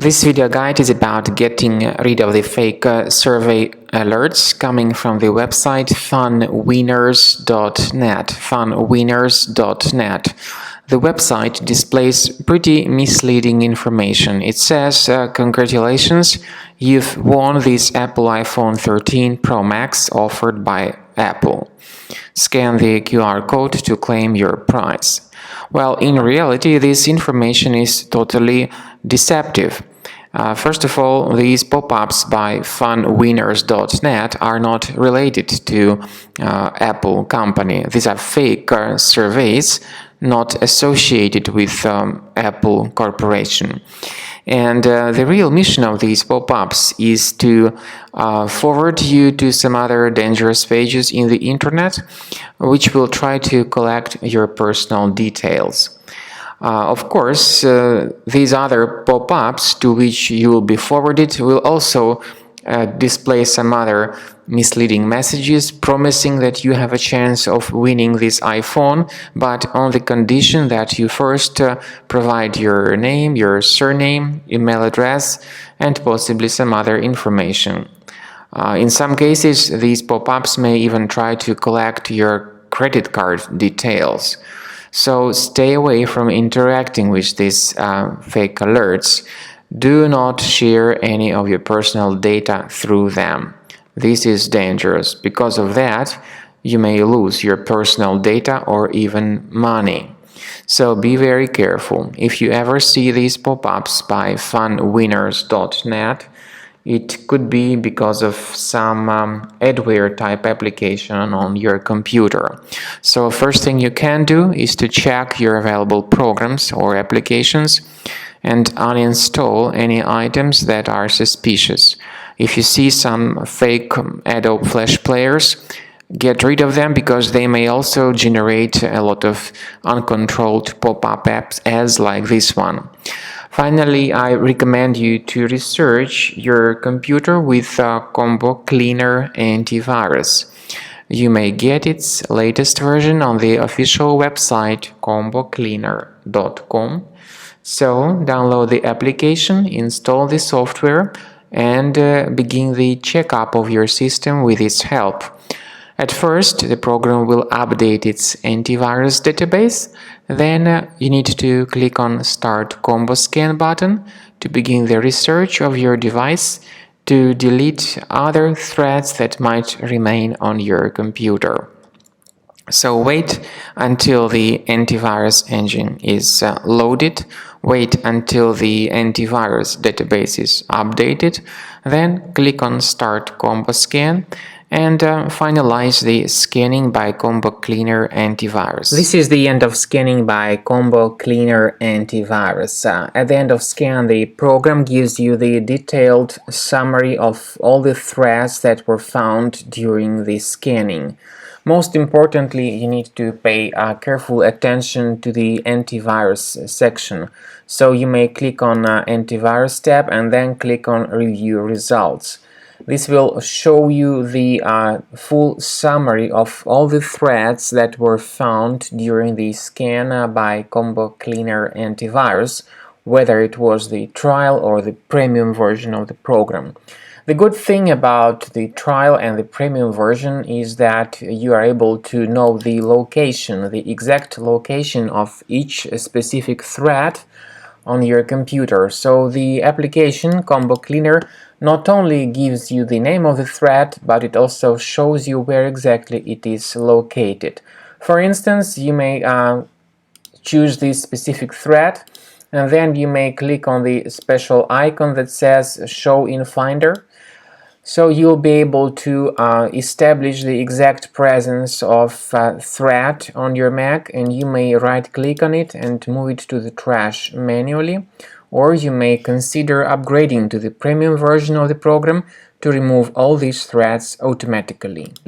This video guide is about getting rid of the fake survey alerts coming from the website funwinners.net. Funwinners.net. The website displays pretty misleading information. It says, congratulations, you've won this Apple iPhone 13 Pro Max offered by Apple. Scan the QR code to claim your prize. Well, in reality, this information is totally deceptive. First of all, these pop-ups by funwinners.net are not related to Apple company. These are fake surveys not associated with Apple Corporation. And the real mission of these pop-ups is to forward you to some other dangerous pages in the internet, which will try to collect your personal details. Of course, these other pop-ups to which you will be forwarded will also display some other misleading messages promising that you have a chance of winning this iPhone, but on the condition that you first provide your name, your surname, email address, and possibly some other information. In some cases, these pop-ups may even try to collect your credit card details. So stay away from interacting with these fake alerts. Do not share any of your personal data through them. This is dangerous. Because of that, you may lose your personal data or even money. So be very careful. If you ever see these pop-ups by funwinners.net, it could be because of some adware type application on your computer. So first thing you can do is to check your available programs or applications and uninstall any items that are suspicious. If you see some fake Adobe Flash players, get rid of them because they may also generate a lot of uncontrolled pop-up apps as like this one. Finally, I recommend you to research your computer with Combo Cleaner Antivirus. You may get its latest version on the official website combocleaner.com. So, download the application, install the software, and begin the checkup of your system with its help. At first, the program will update its antivirus database. Then you need to click on Start Combo Scan button to begin the research of your device to delete other threats that might remain on your computer. So wait until the antivirus engine is loaded, wait until the antivirus database is updated, then click on Start Combo Scan and finalize the scanning by Combo Cleaner Antivirus. This is the end of scanning by Combo Cleaner Antivirus. At the end of scan, the program gives you the detailed summary of all the threats that were found during the scanning. Most importantly, you need to pay careful attention to the antivirus section. So you may click on Antivirus tab and then click on Review Results. This will show you the full summary of all the threats that were found during the scan by Combo Cleaner Antivirus, whether it was the trial or the premium version of the program. The good thing about the trial and the premium version is that you are able to know the location, the exact location of each specific threat on your computer. So the application Combo Cleaner not only gives you the name of the threat, but it also shows you where exactly it is located. For instance, you may choose this specific threat, and then you may click on the special icon that says Show in Finder. So you'll be able to establish the exact presence of threat on your Mac, and you may right-click on it and move it to the trash manually, or you may consider upgrading to the premium version of the program to remove all these threats automatically.